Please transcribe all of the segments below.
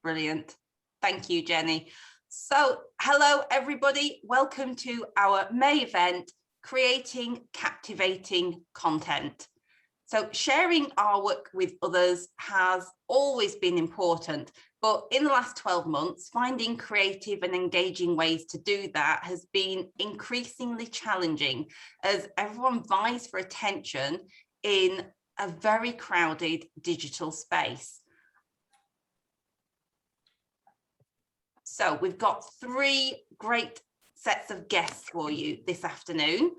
Brilliant. Thank you, Jenny. So, hello, everybody. Welcome to our May event, Creating Captivating Content. So sharing our work with others has always been important, but in the last 12 months, finding creative and engaging ways to do that has been increasingly challenging as everyone vies for attention in a very crowded digital space. So we've got three great sets of guests for you this afternoon.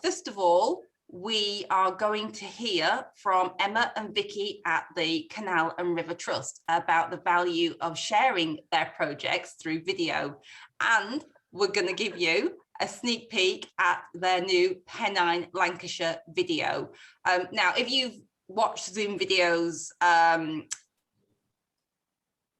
First of all, we are going to hear from Emma and Vicky at the Canal and River Trust about the value of sharing their projects through video. And we're going to give you a sneak peek at their new Pennine Lancashire video. Now, if you've watched Zoom videos,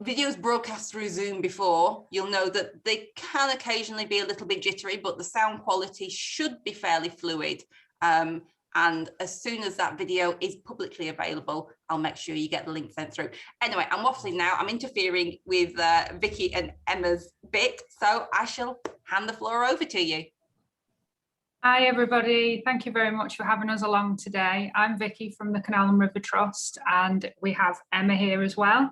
videos broadcast through Zoom before, you'll know that they can occasionally be a little bit jittery, but the sound quality should be fairly fluid. And as soon as that video is publicly available, I'll make sure you get the link sent through. Anyway, I'm waffling now. I'm interfering with Vicky and Emma's bit, so I shall hand the floor over to you. Hi, everybody. Thank you very much for having us along today. I'm Vicky from the Canal and River Trust, and we have Emma here as well.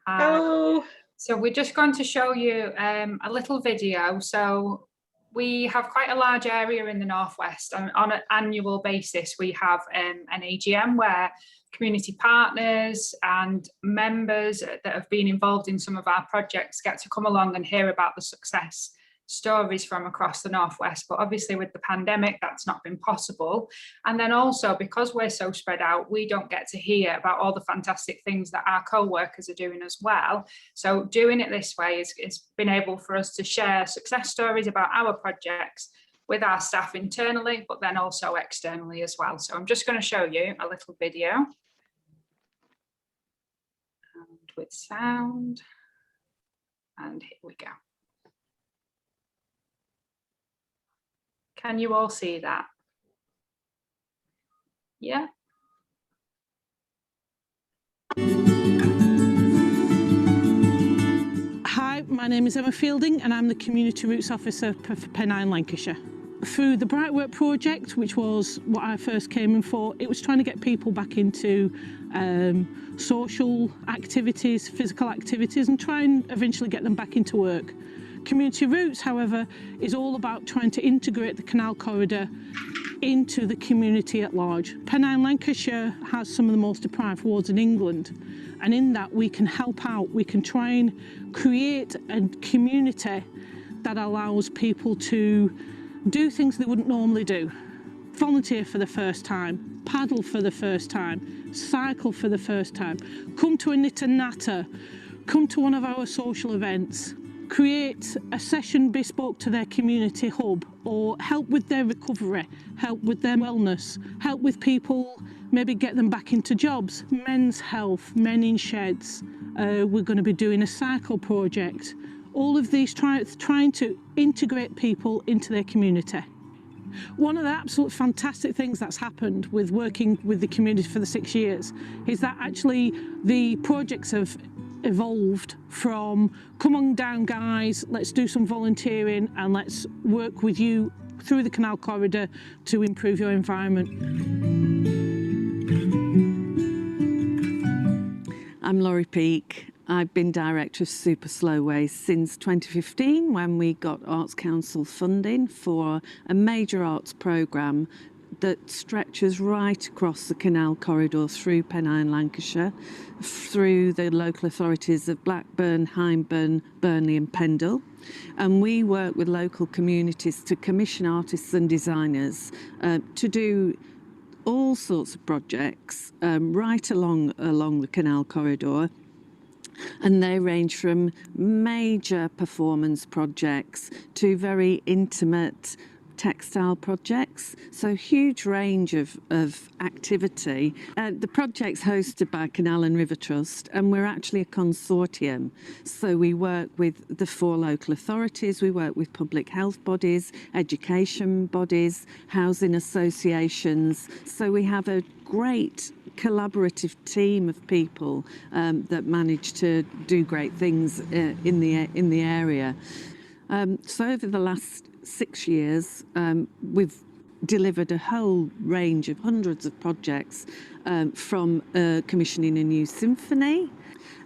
Hello. So we're just going to show you a little video. So we have quite a large area in the Northwest, and on an annual basis, we have an AGM where community partners and members that have been involved in some of our projects get to come along and hear about the success stories from across the Northwest. But obviously with the pandemic, that's not been possible. And then also because we're so spread out, we don't get to hear about all the fantastic things that our co-workers are doing as well. So doing it this way is been able for us to share success stories about our projects with our staff internally, but then also externally as well. So I'm just going to show you a little video. And with sound. And here we go. Can you all see that? Yeah. Hi, my name is Emma Fielding and I'm the Community Roots Officer for Pennine Lancashire. Through the Bright Work project, which was what I first came in for, it was trying to get people back into social activities, physical activities, and try and eventually get them back into work. Community Roots, however, is all about trying to integrate the canal corridor into the community at large. Pennine Lancashire has some of the most deprived wards in England, and in that we can help out. We can try and create a community that allows people to do things they wouldn't normally do. Volunteer for the first time, paddle for the first time, cycle for the first time, come to a knit and natter, come to one of our social events, create a session bespoke to their community hub, or help with their recovery, help with their wellness, help with people, maybe get them back into jobs, men's health, men in sheds. We're going to be doing a cycle project. All of these trying to integrate people into their community. One of the absolute fantastic things that's happened with working with the community for the 6 years is that actually the projects have evolved from, come on down guys, let's do some volunteering and let's work with you through the canal corridor to improve your environment. I'm Laurie Peake. I've been director of Super Slowways since 2015 when we got Arts Council funding for a major arts programme that stretches right across the canal corridor through Pennine Lancashire, through the local authorities of Blackburn, Hyndburn, Burnley and Pendle. And we work with local communities to commission artists and designers to do all sorts of projects right along the canal corridor. And they range from major performance projects to very intimate textile projects, so huge range of activity. The project's hosted by Canal and River Trust, and we're actually a consortium. So we work with the 4 local authorities, we work with public health bodies, education bodies, housing associations. So we have a great collaborative team of people that manage to do great things in the area. So over the last 6 years, we've delivered a whole range of hundreds of projects, from commissioning a new symphony.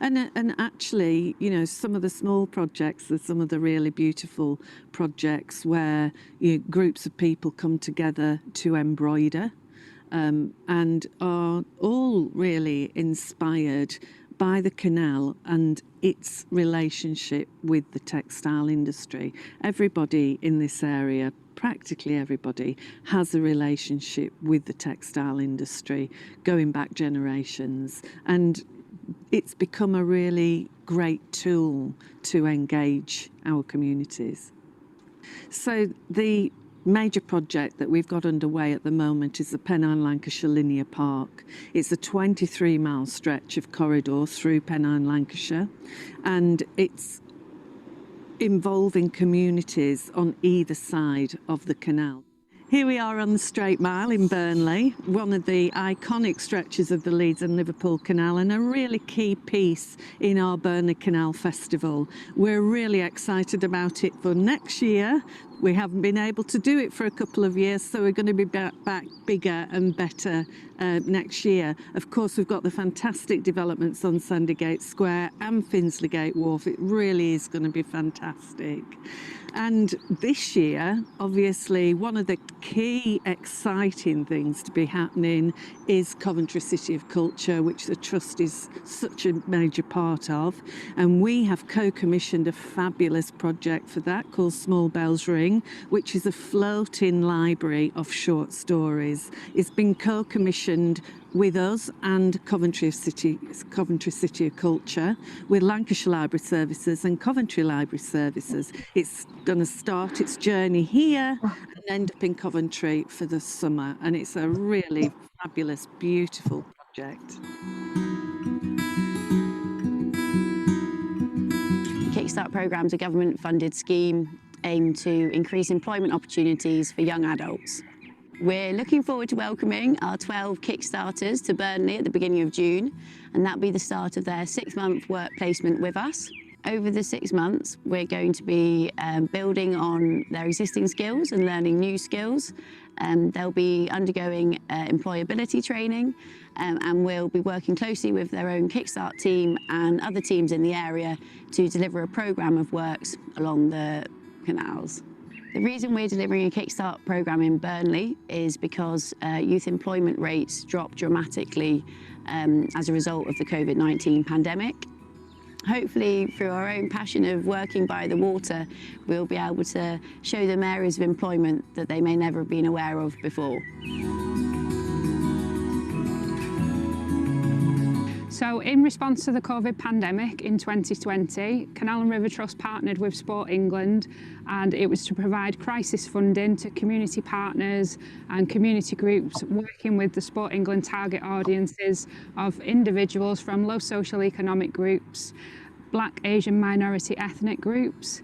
And actually, you know, some of the small projects are some of the really beautiful projects where, you know, groups of people come together to embroider, and are all really inspired by the canal and its relationship with the textile industry. Everybody in this area, practically everybody, has a relationship with the textile industry going back generations, and it's become a really great tool to engage our communities. So the major project that we've got underway at the moment is the Pennine Lancashire Linear Park. It's a 23-mile stretch of corridor through Pennine Lancashire, and it's involving communities on either side of the canal. Here we are on the Straight Mile in Burnley, one of the iconic stretches of the Leeds and Liverpool Canal, and a really key piece in our Burnley Canal Festival. We're really excited about it for next year. We haven't been able to do it for a couple of years, so we're going to be back bigger and better next year. Of course, we've got the fantastic developments on Sandygate Square and Finsleygate Wharf. It really is going to be fantastic. And this year, obviously, one of the key exciting things to be happening is Coventry City of Culture, which the Trust is such a major part of. And we have co-commissioned a fabulous project for that called Small Bells Ring, which is a floating library of short stories. It's been co-commissioned with us and Coventry City of Culture, with Lancashire Library Services and Coventry Library Services. It's going to start its journey here and end up in Coventry for the summer, and it's a really fabulous, beautiful project. Kickstart programme's a government-funded scheme aimed to increase employment opportunities for young adults. We're looking forward to welcoming our 12 Kickstarters to Burnley at the beginning of June, and that'll be the start of their 6-month work placement with us. Over the 6 months, we're going to be building on their existing skills and learning new skills. They'll be undergoing employability training, and we'll be working closely with their own Kickstart team and other teams in the area to deliver a programme of works along the canals. The reason we're delivering a Kickstart programme in Burnley is because youth employment rates dropped dramatically as a result of the COVID-19 pandemic. Hopefully, through our own passion of working by the water, we'll be able to show them areas of employment that they may never have been aware of before. So in response to the COVID pandemic in 2020, Canal and River Trust partnered with Sport England, and it was to provide crisis funding to community partners and community groups working with the Sport England target audiences of individuals from low socioeconomic groups, Black, Asian, minority ethnic groups,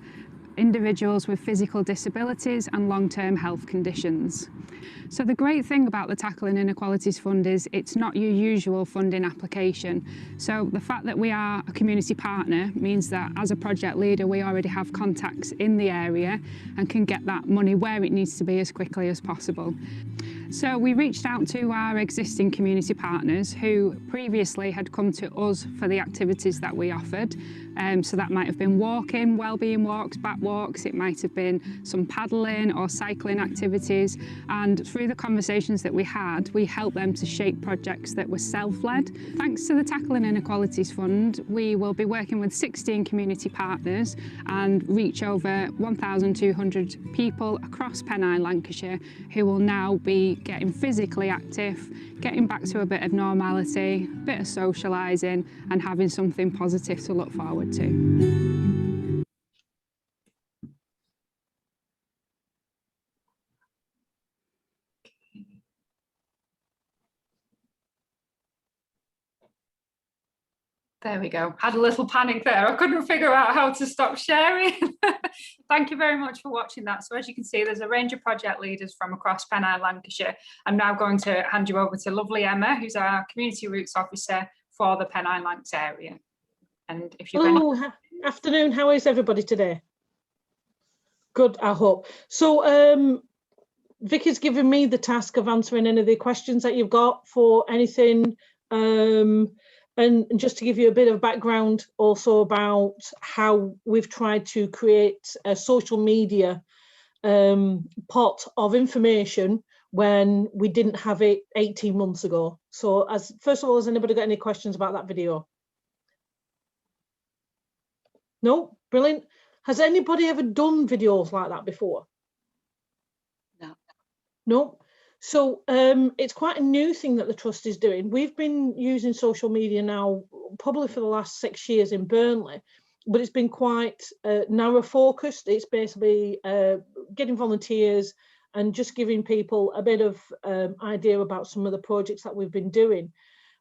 individuals with physical disabilities and long-term health conditions. So the great thing about the Tackling Inequalities Fund is it's not your usual funding application. So the fact that we are a community partner means that as a project leader we already have contacts in the area and can get that money where it needs to be as quickly as possible. So we reached out to our existing community partners who previously had come to us for the activities that we offered. So that might have been walking, wellbeing walks, back walks, it might have been some paddling or cycling activities, and through the conversations that we had, we helped them to shape projects that were self-led. Thanks to the Tackling Inequalities Fund, we will be working with 16 community partners and reach over 1,200 people across Pennine Lancashire who will now be getting physically active, getting back to a bit of normality, a bit of socialising and having something positive to look forward to. There we go. Had a little panic there. I couldn't figure out how to stop sharing. Thank you very much for watching that. So as you can see, there's a range of project leaders from across Pennine, Lancashire. I'm now going to hand you over to lovely Emma, who's our Community Roots Officer for the Pennine Lancs area. And if you Hello, afternoon. How is everybody today? Good, I hope. So Vicky's given me the task of answering any of the questions that you've got for anything. And just to give you a bit of background also about how we've tried to create a social media pot of information when we didn't have it 18 months ago. So first of all, has anybody got any questions about that video? No? Brilliant. Has anybody ever done videos like that before? No. No? So it's quite a new thing that the Trust is doing. We've been using social media now probably for the last 6 years in Burnley, but it's been quite narrow focused. It's basically getting volunteers and just giving people a bit of idea about some of the projects that we've been doing.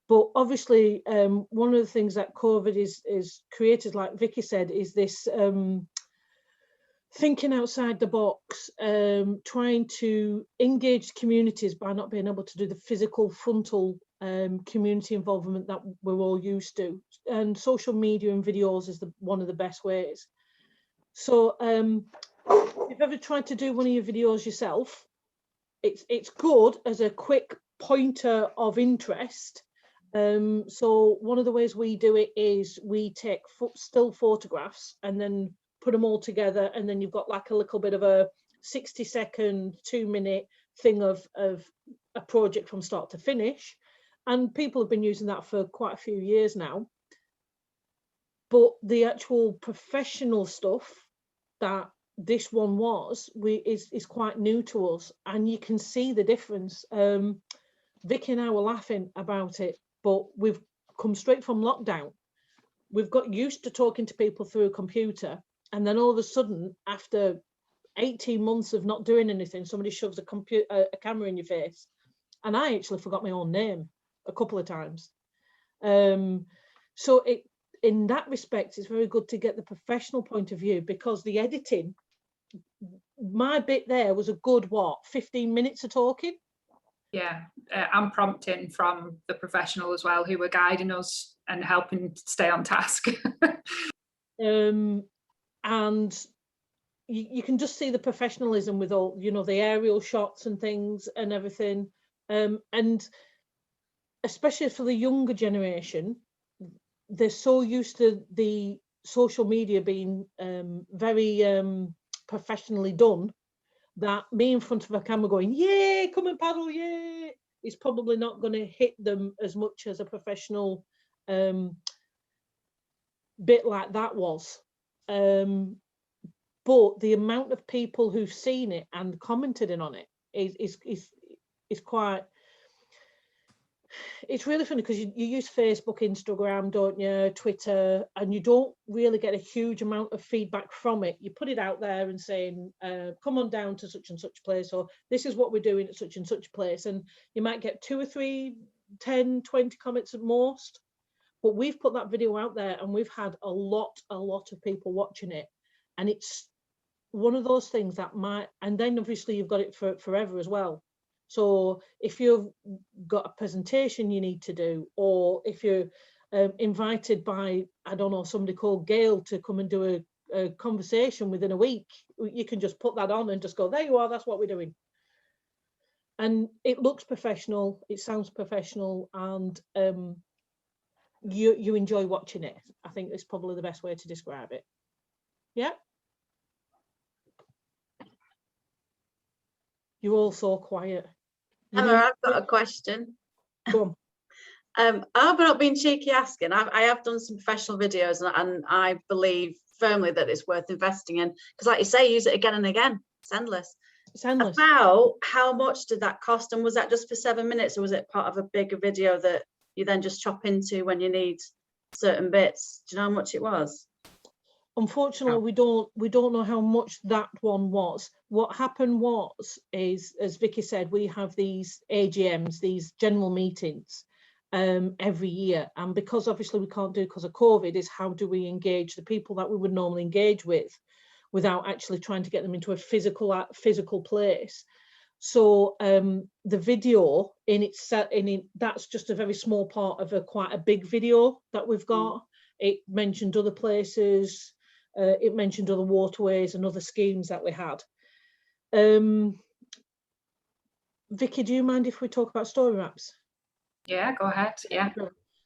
But obviously, one of the things that COVID is created, like Vicky said, is this thinking outside the box, trying to engage communities by not being able to do the physical frontal community involvement that we're all used to. And social media and videos is one of the best ways. So if you've ever tried to do one of your videos yourself, it's good as a quick pointer of interest. So one of the ways we do it is we take still photographs and then put them all together, and then you've got like a little bit of a 60-second, 2-minute thing of a project from start to finish. And people have been using that for quite a few years now. But the actual professional stuff that this one was, is quite new to us, and you can see the difference. Vicky and I were laughing about it, but we've come straight from lockdown. We've got used to talking to people through a computer, and then all of a sudden, after 18 months of not doing anything, somebody shoves a camera in your face. And I actually forgot my own name a couple of times. So in that respect, it's very good to get the professional point of view, because the editing, my bit there was a good, 15 minutes of talking? Yeah, and prompting from the professional as well, who were guiding us and helping to stay on task. And you can just see the professionalism with all, the aerial shots and things and everything. And especially for the younger generation, they're so used to the social media being very professionally done, that me in front of a camera going, yay, come and paddle, yay, is probably not going to hit them as much as a professional bit like that was. But the amount of people who've seen it and commented on it is quite, it's really funny, because you use Facebook, Instagram, don't you, Twitter, and you don't really get a huge amount of feedback from it. You put it out there and saying, come on down to such and such place, or this is what we're doing at such and such place, and you might get 2 or 3, 10, 20 comments at most. But we've put that video out there and we've had a lot of people watching it, and it's one of those things that might, and then obviously you've got it for forever as well. So if you've got a presentation you need to do, or if you're invited by, I don't know, somebody called Gail to come and do a conversation within a week, you can just put that on and just go, there you are, that's what we're doing. And it looks professional, it sounds professional, and you enjoy watching it. I think it's probably the best way to describe it. Yeah. You're all so quiet. Emma, I've got a question. Go on. I've not been cheeky asking. I have done some professional videos, and I believe firmly that it's worth investing in, because like you say, use it again and again. It's endless. It's endless. About how much did that cost, and was that just for 7 minutes, or was it part of a bigger video that you then just chop into when you need certain bits? Do you know how much it was? Unfortunately, we don't know how much that one was. What happened is, as Vicky said, we have these AGMs, these general meetings, every year, and because obviously we can't do because of COVID, is how do we engage the people that we would normally engage with? without actually trying to get them into a physical place. So the video that's just a very small part of quite a big video that we've got. It mentioned other places, it mentioned other waterways and other schemes that we had. Vicky, do you mind if we talk about story maps? Yeah, go ahead. Yeah.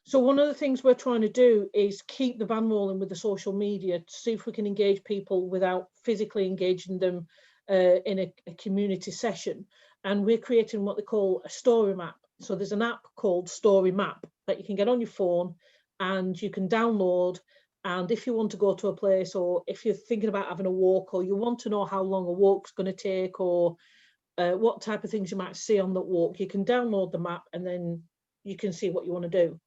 So one of the things we're trying to do is keep the van rolling with the social media to see if we can engage people without physically engaging them in a community session. And we're creating what they call a story map. So there's an app called Story Map that you can get on your phone and you can download. And if you want to go to a place, or if you're thinking about having a walk, or you want to know how long a walk's going to take, or what type of things you might see on that walk, you can download the map and then you can see what you want to do.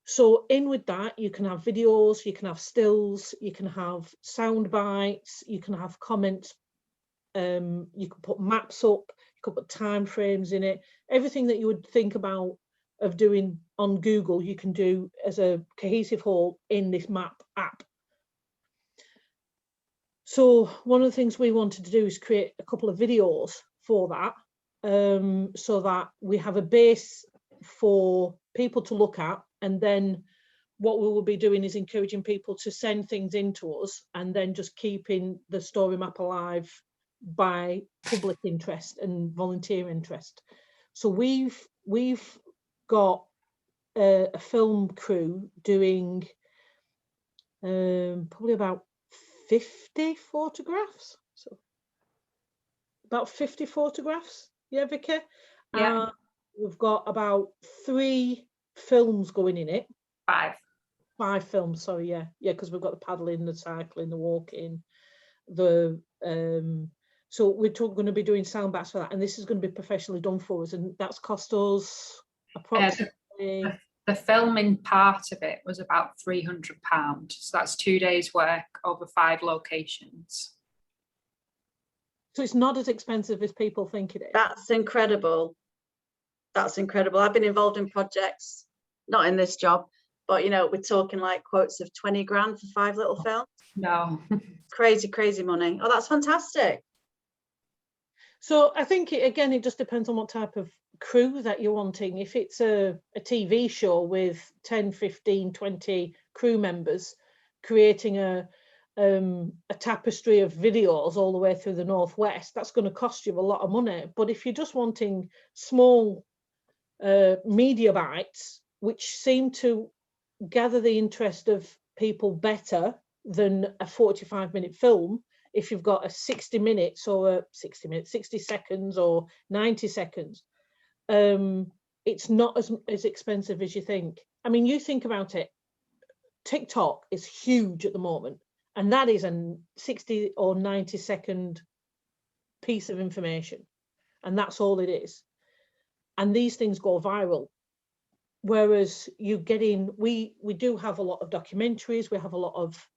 So in with that, you can have videos, you can have stills, you can have sound bites, you can have comments, you can put maps up, you can put time frames in it. Everything that you would think about of doing on Google, you can do as a cohesive whole in this map app. So one of the things we wanted to do is create a couple of videos for that, so that we have a base for people to look at, and then what we will be doing is encouraging people to send things in to us, and then just keeping the story map alive by public interest and volunteer interest. So we've got a film crew doing probably about 50 photographs. So about 50 photographs, yeah, Vicky? Yeah. We've got about 3 films going in it. 5 films, sorry, yeah, because we've got the paddling, the cycling, the walking, the so we're going to be doing sound bats for that, and this is going to be professionally done for us, and that's cost us approximately. The filming part of it was about £300, so that's 2 days' work over 5 locations. So it's not as expensive as people think it is. That's incredible. That's incredible. I've been involved in projects, not in this job, but you know, we're talking like quotes of 20 grand for 5 little films. No. Crazy money. Oh, that's fantastic. So I think it just depends on what type of crew that you're wanting. If it's a TV show with 10, 15, 20 crew members creating a tapestry of videos all the way through the Northwest, that's going to cost you a lot of money. But if you're just wanting small media bites, which seem to gather the interest of people better than a 45-minute film, if you've got a 60 minutes or a 60 seconds or 90 seconds, it's not as expensive as you think. I mean, you think about it, TikTok is huge at the moment, and that is a 60 or 90 second piece of information, and that's all it is. And these things go viral. Whereas you get in, we do have a lot of documentaries, we have a lot of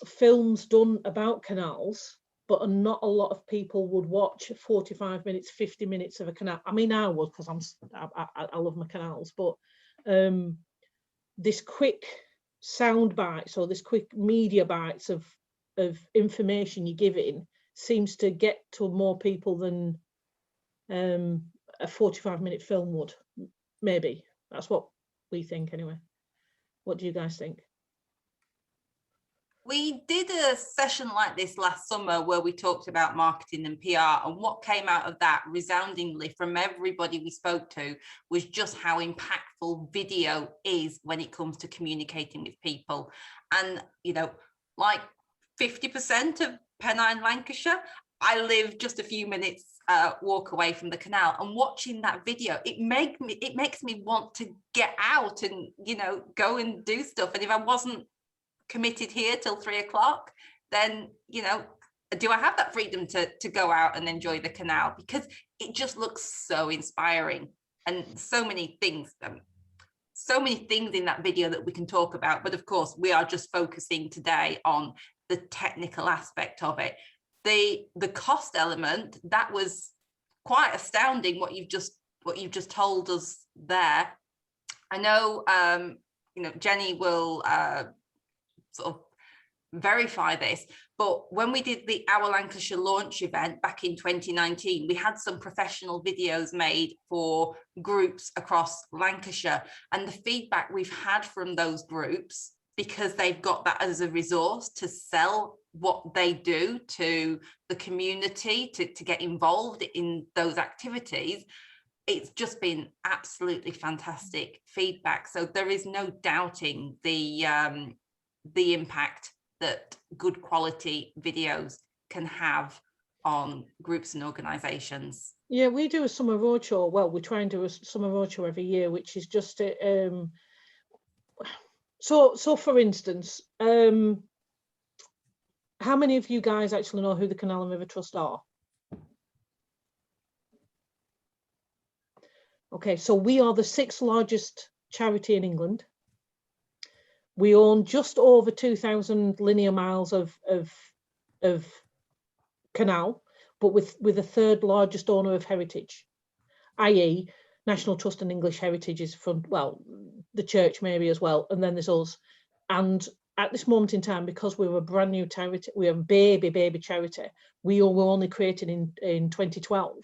films done about canals, but not a lot of people would watch 45 minutes, 50 minutes of a canal. I mean, I would, because I love my canals, but this quick sound bites or this quick media bites of information you're giving seems to get to more people than a 45-minute film would. Maybe that's what we think anyway. What do you guys think? We did a session like this last summer where we talked about marketing and PR, and what came out of that resoundingly from everybody we spoke to was just how impactful video is when it comes to communicating with people. And, you know, like 50% of Pennine, Lancashire, I live just a few minutes walk away from the canal, and watching that video, it makes me want to get out and, you know, go and do stuff. And if I wasn't committed here till 3 o'clock, then, you know, do I have that freedom to go out and enjoy the canal? Because it just looks so inspiring, and so many things in that video that we can talk about. But of course, we are just focusing today on the technical aspect of it. The cost element, that was quite astounding what you've just told us there. I know you know, Jenny will sort of verify this, but when we did the Our Lancashire launch event back in 2019, we had some professional videos made for groups across Lancashire, and the feedback we've had from those groups, because they've got that as a resource to sell what they do to the community, to get involved in those activities, it's just been absolutely fantastic feedback. So there is no doubting the impact that good quality videos can have on groups and organisations. Yeah, we do a summer roadshow. Well, we try and do a summer roadshow every year, which is just so for instance, how many of you guys actually know who the Canal and River Trust are? Okay, so we are the 6th largest charity in England. We own just over 2,000 linear miles of canal, but with a 3rd largest owner of heritage, i.e. National Trust and English Heritage is from, well, the church maybe as well, and then there's us. And at this moment in time, because we're a brand new charity, we're a baby charity, we were only created in 2012.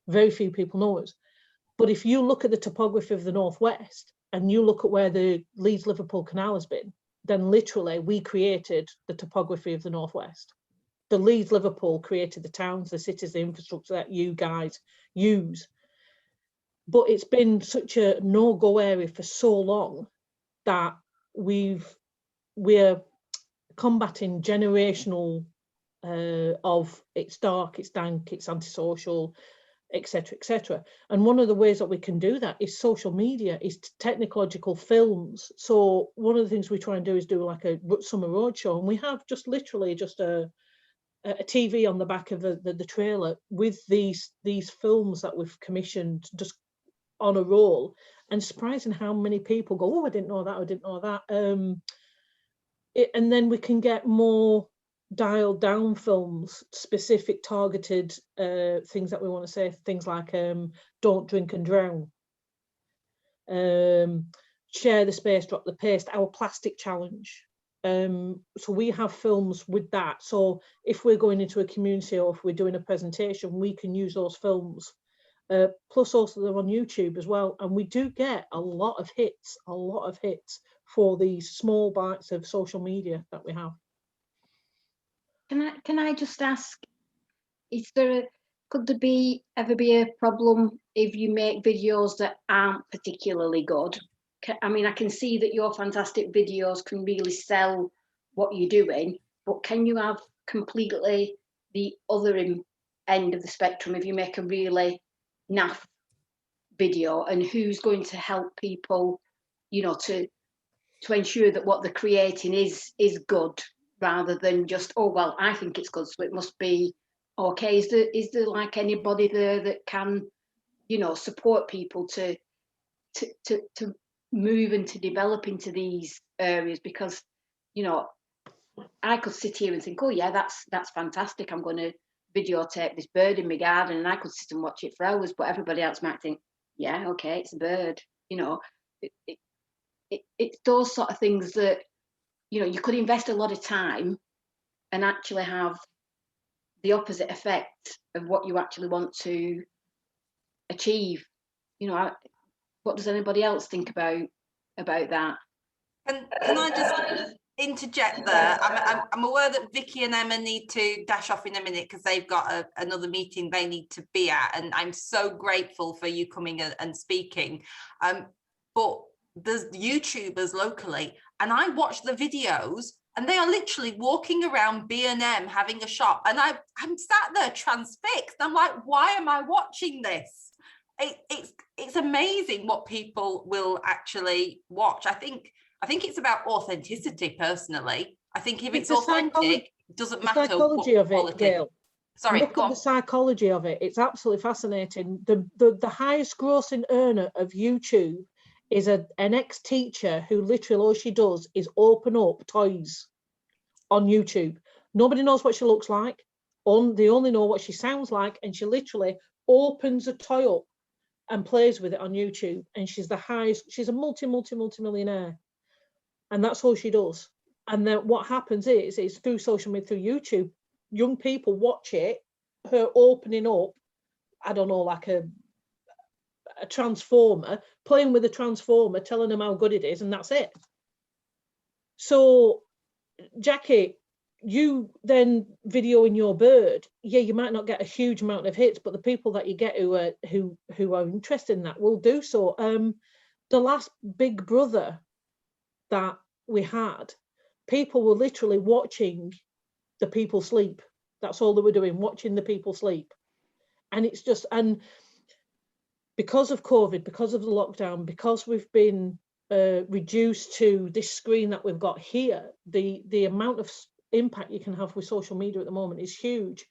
Very few people know us. But if you look at the topography of the Northwest and you look at where the Leeds-Liverpool Canal has been, then literally we created the topography of the Northwest. The Leeds-Liverpool created the towns, the cities, the infrastructure that you guys use. But it's been such a no-go area for so long that we're combating generational of it's dark, it's dank, it's antisocial, etc., etc. And one of the ways that we can do that is social media, is technological films. So one of the things we try and do is do like a summer roadshow, and we have just literally just a TV on the back of the trailer with these films that we've commissioned just on a roll, and surprising how many people go, oh, I didn't know that, I didn't know that. And then we can get more dialed down films, specific targeted things that we want to say, things like don't drink and drown, share the space, drop the paste, our plastic challenge. So we have films with that. So if we're going into a community or if we're doing a presentation, we can use those films. Plus also they're on YouTube as well, and we do get a lot of hits for these small bites of social media that we have. Can I just ask, could there ever be a problem if you make videos that aren't particularly good? I mean, I can see that your fantastic videos can really sell what you're doing, but can you have completely the other end of the spectrum if you make a really naff video? And who's going to help people, you know, to ensure that what they're creating is good, rather than just, oh well, I think it's good, so it must be okay? Is there like anybody there that can, you know, support people to move and to develop into these areas? Because, you know, I could sit here and think, oh yeah, that's fantastic, I'm going to videotape this bird in my garden, and I could sit and watch it for hours, but everybody else might think, yeah, okay, it's a bird. You know, it's those sort of things that, you know, you could invest a lot of time and actually have the opposite effect of what you actually want to achieve. You know, what does anybody else think about that? And can I just interject there? I'm aware that Vicky and Emma need to dash off in a minute because they've got another meeting they need to be at, and I'm so grateful for you coming and speaking. But there's YouTubers locally, and I watch the videos, and they are literally walking around B&M having a shop, and I'm sat there transfixed. I'm like, why am I watching this? It's amazing what people will actually watch. I think it's about authenticity. Personally, I think if it's authentic, it doesn't matter what quality. Of it, Gail. Sorry, look at the psychology of it. It's absolutely fascinating. The highest grossing earner of YouTube is an ex-teacher who literally all she does is open up toys on YouTube. Nobody knows what she looks like. They only know what she sounds like, and she literally opens a toy up and plays with it on YouTube. And she's the highest. She's a multi-millionaire, and that's all she does. And then what happens is through social media, through YouTube, young people watch it, her opening up, I don't know, like a transformer, playing with a transformer, telling them how good it is, and that's it. So, Jackie, you then videoing your bird, yeah, you might not get a huge amount of hits, but the people that you get who are interested in that will do so. The last Big Brother that we had, people were literally watching the people sleep. That's all they were doing, watching the people sleep. And it's just, and because of COVID, because of the lockdown, because we've been reduced to this screen that we've got here, the amount of impact you can have with social media at the moment is huge.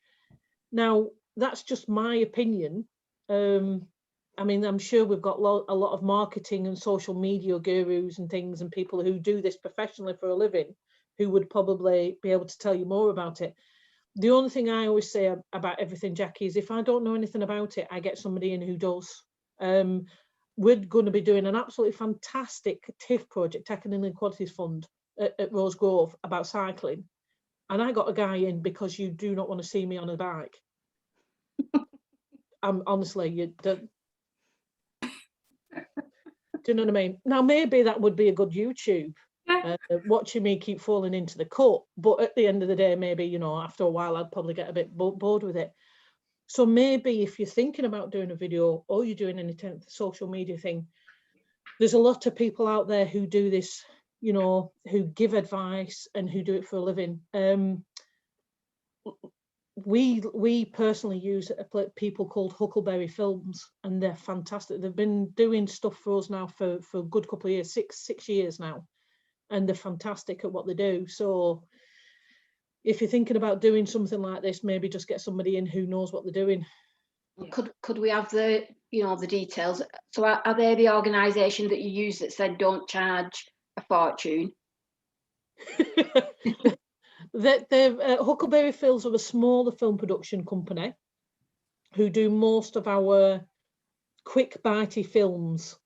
Now, that's just my opinion. I mean, I'm sure we've got a lot of marketing and social media gurus and things and people who do this professionally for a living who would probably be able to tell you more about it. The only thing I always say about everything, Jackie, is if I don't know anything about it, I get somebody in who does. We're going to be doing an absolutely fantastic TIF project, Tech and Inequalities Fund, at Rose Grove about cycling. And I got a guy in because you do not want to see me on a bike. Honestly, you don't. Do you know what I mean? Now, maybe that would be a good YouTube, watching me keep falling into the cut. But at the end of the day, maybe, you know, after a while, I'd probably get a bit bored with it. So maybe if you're thinking about doing a video or you're doing any kind of social media thing, there's a lot of people out there who do this, you know, who give advice and who do it for a living. We personally use people called Huckleberry Films, and they're fantastic. They've been doing stuff for us now for a good couple of years, six years now, and they're fantastic at what they do. So if you're thinking about doing something like this, maybe just get somebody in who knows what they're doing. Could we have the, you know, the details? So are they the organisation that you use that said don't charge a fortune? Huckleberry Films are a smaller film production company who do most of our quick bitey films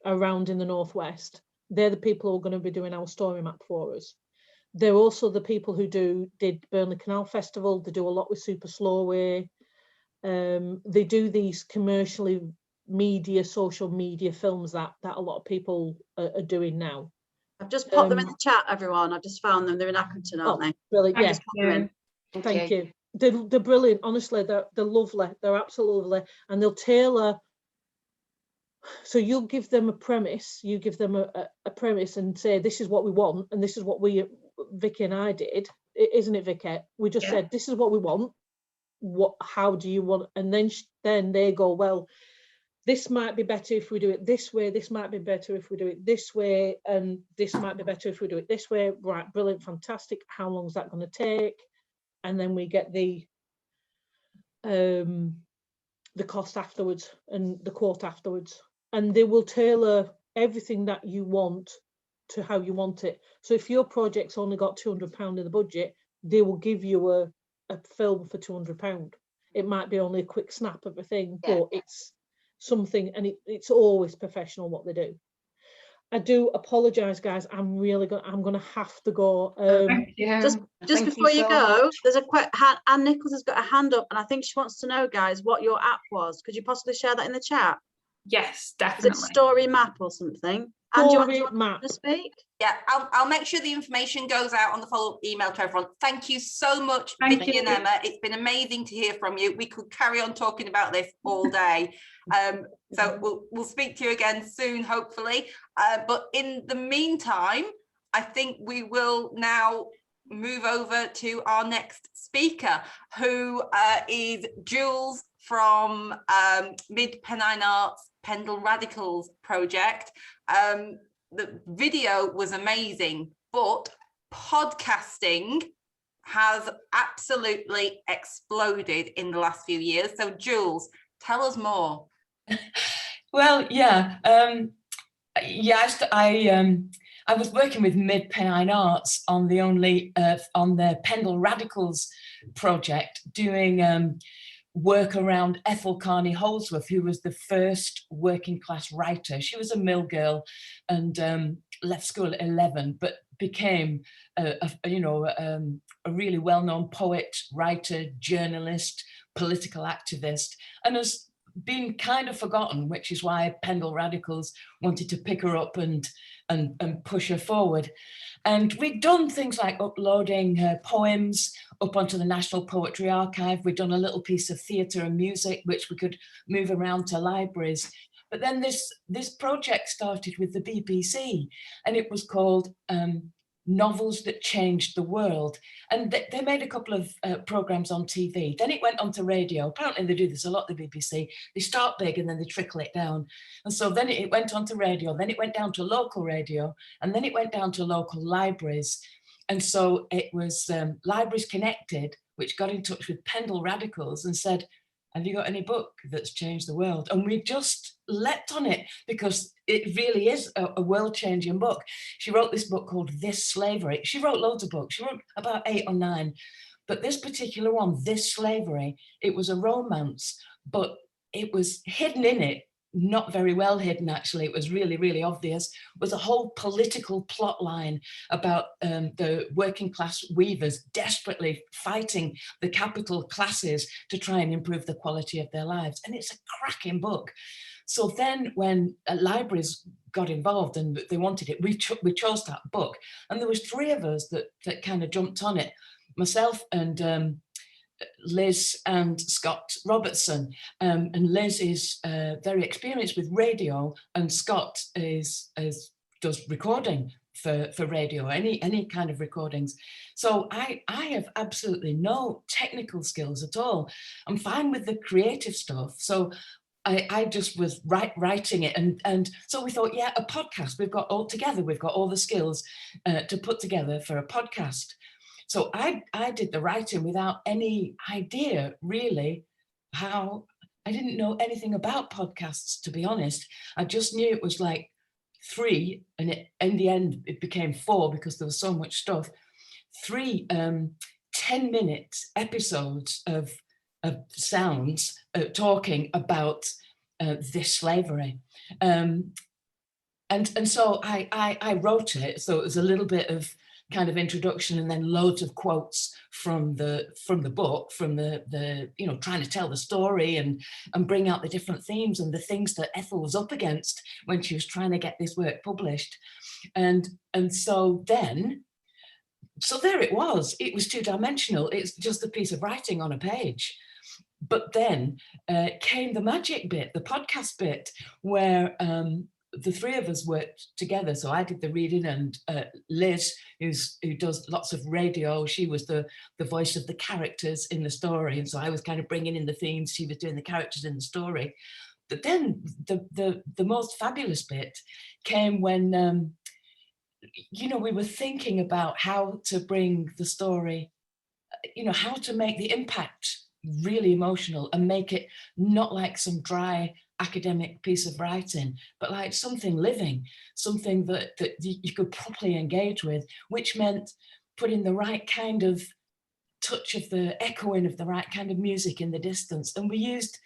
around in the Northwest. They're the people who are going to be doing our story map for us. They're also the people who did Burnley Canal Festival. They do a lot with Super Slowway. They do these commercially social media films that a lot of people are doing now. I've just popped them in the chat, everyone. I've just found them. They're in Accrington, aren't they? Brilliant. Yeah. Thank you. They're brilliant. Honestly, they're lovely. They're absolutely lovely. And they'll tailor. So you'll give them a premise. You give them a premise and say, this is what we want. And this is what Vicky and I did. Isn't it, Vicky? We just said, this is what we want. How do you want? And then they go, well, this might be better if we do it this way. This might be better if we do it this way. And this might be better if we do it this way. Right, brilliant, fantastic. How long is that going to take? And then we get the cost afterwards and the quote afterwards. And they will tailor everything that you want to how you want it. So if your project's only got £200 in the budget, they will give you a film for £200. It might be only a quick snap of a thing, but it's something, and it's always professional what they do. I do apologise, guys. I'm going to have to go. Just before you go, there's Anne Nichols has got a hand up, and I think she wants to know, guys, what your app was. Could you possibly share that in the chat? Yes, definitely. Is it Story Map or something? And do you want to speak? Yeah, I'll make sure the information goes out on the follow-up email to everyone. Thank you so much, Vicky and Emma. It's been amazing to hear from you. We could carry on talking about this all day. So we'll speak to you again soon, hopefully. But in the meantime, I think we will now move over to our next speaker, who is Jules from Mid Pennine Arts Pendle Radicals project. The video was amazing, but podcasting has absolutely exploded in the last few years. So Jules, tell us more. Well, I was working with Mid Pennine Arts on their Pendle Radicals project, doing work around Ethel Carney Holdsworth, who was the first working class writer. She was a mill girl and left school at 11, but became a really well-known poet, writer, journalist, political activist, and has been kind of forgotten, which is why Pendle Radicals wanted to pick her up and push her forward. And we'd done things like uploading her poems up onto the National Poetry Archive. We'd done a little piece of theatre and music, which we could move around to libraries. But then this project started with the BBC, and it was called Novels That Changed the World. And they made a couple of programs on TV. Then it went on to radio. Apparently they do this a lot, the BBC. They start big and then they trickle it down. And so then it went on to radio, then it went down to local radio, and then it went down to local libraries. And so it was Libraries Connected, which got in touch with Pendle Radicals and said, have you got any book that's changed the world? And we just leapt on it because it really is a world-changing book. She wrote this book called This Slavery. She wrote loads of books. She wrote about 8 or 9. But this particular one, This Slavery, it was a romance, but it was hidden in it, not very well hidden actually, it was really, really obvious, was a whole political plot line about the working class weavers desperately fighting the capital classes to try and improve the quality of their lives. And it's a cracking book. So then when libraries got involved and they wanted it, we chose that book. And there was 3 of us that kind of jumped on it, myself and Liz and Scott Robertson. And Liz is very experienced with radio, and Scott does recording for radio, any kind of recordings. So I have absolutely no technical skills at all. I'm fine with the creative stuff. So I just was writing it, and so we thought, yeah, a podcast. We've got all the skills to put together for a podcast. So I did the writing without any idea really how. I didn't know anything about podcasts, to be honest. I just knew it was like 3, and in the end it became 4 because there was so much stuff. 3 10-minute episodes of sounds talking about this slavery. And so I wrote it. So it was a little bit of kind of introduction and then loads of quotes from the book, from the trying to tell the story and bring out the different themes and the things that Ethel was up against when she was trying to get this work published. And so then, so there it was 2-dimensional. It's just a piece of writing on a page. But then came the magic bit, the podcast bit, where the 3 of us worked together. So I did the reading, and Liz, who does lots of radio, she was the voice of the characters in the story. And so I was kind of bringing in the themes, she was doing the characters in the story. But then the most fabulous bit came when, we were thinking about how to bring the story, how to make the impact really emotional and make it not like some dry academic piece of writing, but like something living, something that you could properly engage with, which meant putting the right kind of touch of the echoing of the right kind of music in the distance. And we used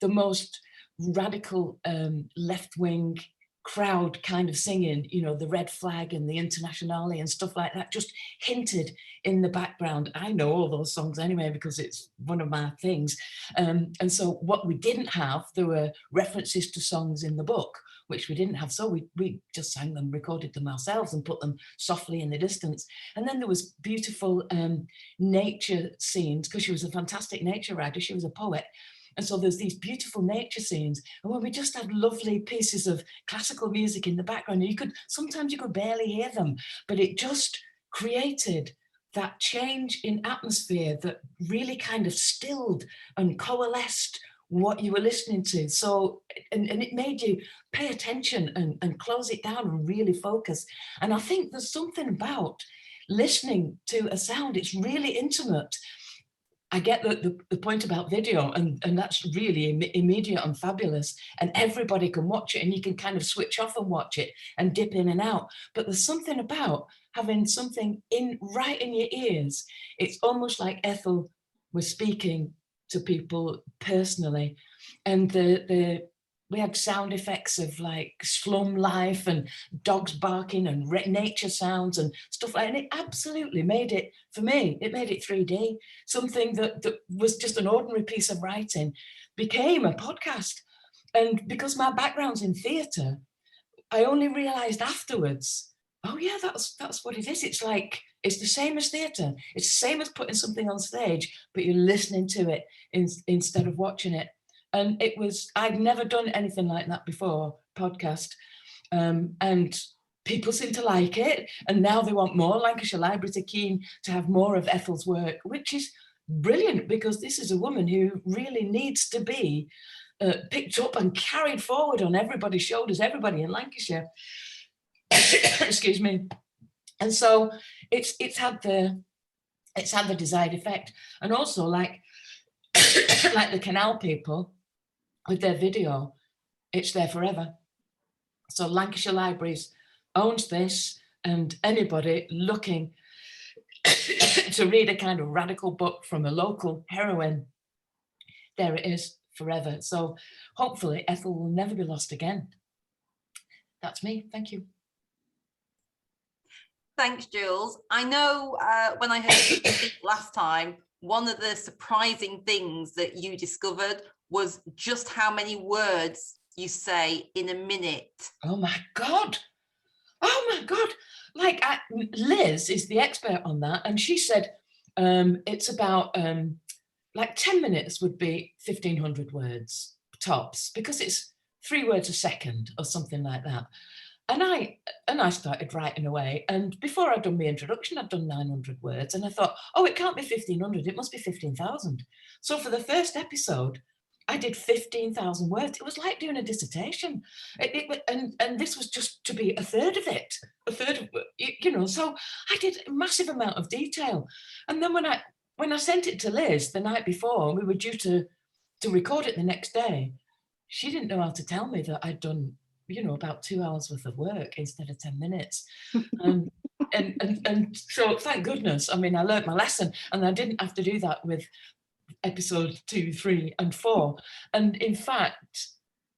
the most radical left-wing crowd kind of singing, the Red Flag and the Internationale and stuff like that, just hinted in the background. I know all those songs anyway, because it's one of my things. And so what we didn't have, there were references to songs in the book, which we didn't have. So we just sang them, recorded them ourselves and put them softly in the distance. And then there was beautiful nature scenes, because she was a fantastic nature writer. She was a poet. And so there's these beautiful nature scenes, and when we just had lovely pieces of classical music in the background, sometimes you could barely hear them, but it just created that change in atmosphere that really kind of stilled and coalesced what you were listening to. So, and it made you pay attention and close it down and really focus. And I think there's something about listening to a sound, it's really intimate. I get the point about video, and that's really immediate and fabulous, and everybody can watch it, and you can kind of switch off and watch it and dip in and out. But there's something about having something right in your ears. It's almost like Ethel was speaking to people personally. And we had sound effects of like slum life and dogs barking and nature sounds and stuff like that. And it absolutely made it, for me, it made it 3D. Something that was just an ordinary piece of writing became a podcast. And because my background's in theatre, I only realised afterwards, oh yeah, that's what it is. It's like, it's the same as theatre. It's the same as putting something on stage, but you're listening to it instead of watching it. And I'd never done anything like that before, podcast. And people seem to like it. And now they want more. Lancashire Libraries are keen to have more of Ethel's work, which is brilliant, because this is a woman who really needs to be picked up and carried forward on everybody's shoulders, everybody in Lancashire. Excuse me. And so it's had the desired effect. And also, like like the Canal people with their video, it's there forever. So Lancashire Libraries owns this, and anybody looking to read a kind of radical book from a local heroine, there it is forever. So hopefully Ethel will never be lost again. That's me. Thank you. Thanks, Jules. I know when I heard you speak last time, one of the surprising things that you discovered was just how many words you say in a minute. Oh my God. Oh my God. Like Liz is the expert on that. And she said it's about like 10 minutes would be 1,500 words tops, because it's 3 words a second or something like that. And I started writing away, and before I'd done my introduction, I'd done 900 words, and I thought, oh, it can't be 1,500, it must be 15,000. So for the first episode, I did 15,000 words. It was like doing a dissertation. And this was just to be a third of it, so I did a massive amount of detail. And then when I sent it to Liz the night before, and we were due to record it the next day, she didn't know how to tell me that I'd done, about 2 hours worth of work instead of 10 minutes. And so thank goodness, I mean, I learned my lesson, and I didn't have to do that with episode 2, 3 and 4. And in fact,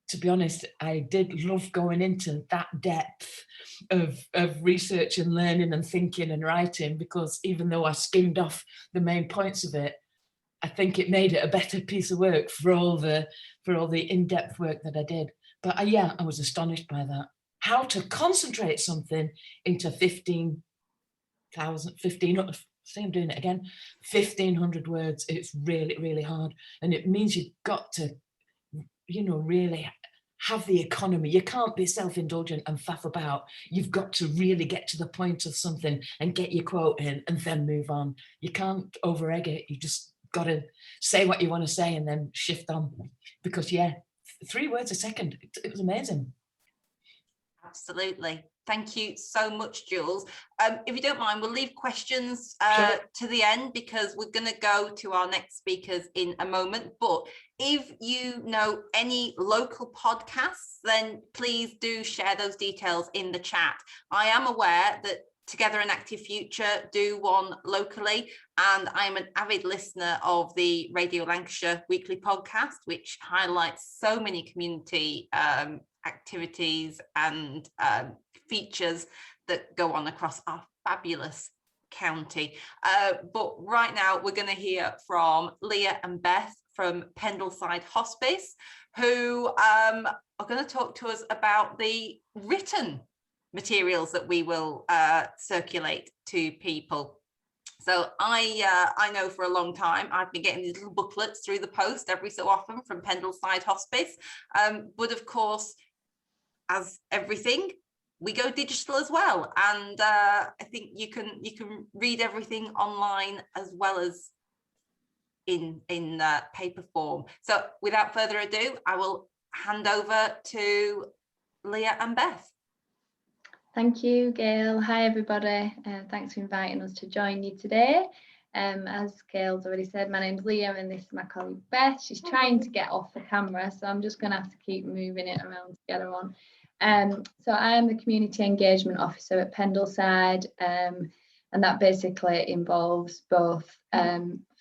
to be honest, I did love going into that depth of research and learning and thinking and writing, because even though I skimmed off the main points of it, I think it made it a better piece of work for all the in-depth work that I did. But I was astonished by that. How to concentrate something into 1,500 words. It's really, really hard. And it means you've got to, really have the economy. You can't be self-indulgent and faff about. You've got to really get to the point of something and get your quote in and then move on. You can't over-egg it. You just got to say what you want to say and then shift on. Because 3 words a second, it was amazing. Absolutely. Thank you so much, Jules. If you don't mind, we'll leave questions Sure. to the end, because we're going to go to our next speakers in a moment. But if you know any local podcasts, then please do share those details in the chat. I am aware that Together an Active Future do one locally, and I'm an avid listener of the Radio Lancashire weekly podcast, which highlights so many community activities and features that go on across our fabulous county. But right now we're going to hear from Leah and Beth from Pendleside Hospice, who are going to talk to us about the written materials that we will circulate to people. So I know for a long time I've been getting these little booklets through the post every so often from Pendleside Hospice, but of course, as everything, we go digital as well, and I think you can read everything online as well as in paper form. So without further ado, I will hand over to Leah and Beth. Thank you, Gail. Hi, everybody. Thanks for inviting us to join you today. As Gail's already said, my name's Leah and this is my colleague Beth. She's trying to get off the camera, so I'm just going to have to keep moving it around to get her on. So I am the Community Engagement Officer at Pendleside, and that basically involves both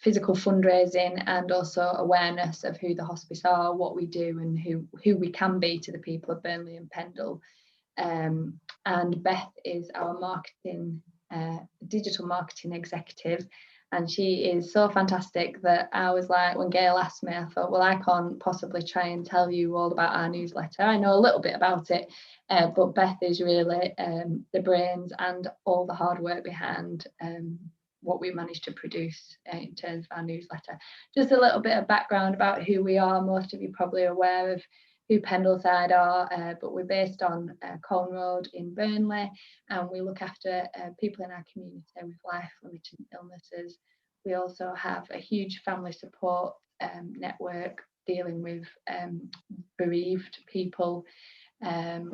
physical fundraising and also awareness of who the hospice are, what we do, and who we can be to the people of Burnley and Pendle. And Beth is our digital marketing executive, and she is so fantastic that I was like, when Gail asked me, I thought, well, I can't possibly try and tell you all about our newsletter. I know a little bit about it, but Beth is really the brains and all the hard work behind what we managed to produce in terms of our newsletter. Just a little bit of background about who we are. Most of you probably aware of who Pendleside are, but we're based on Colne Road in Burnley, and we look after people in our community with life-limiting illnesses. We also have a huge family support network dealing with bereaved people.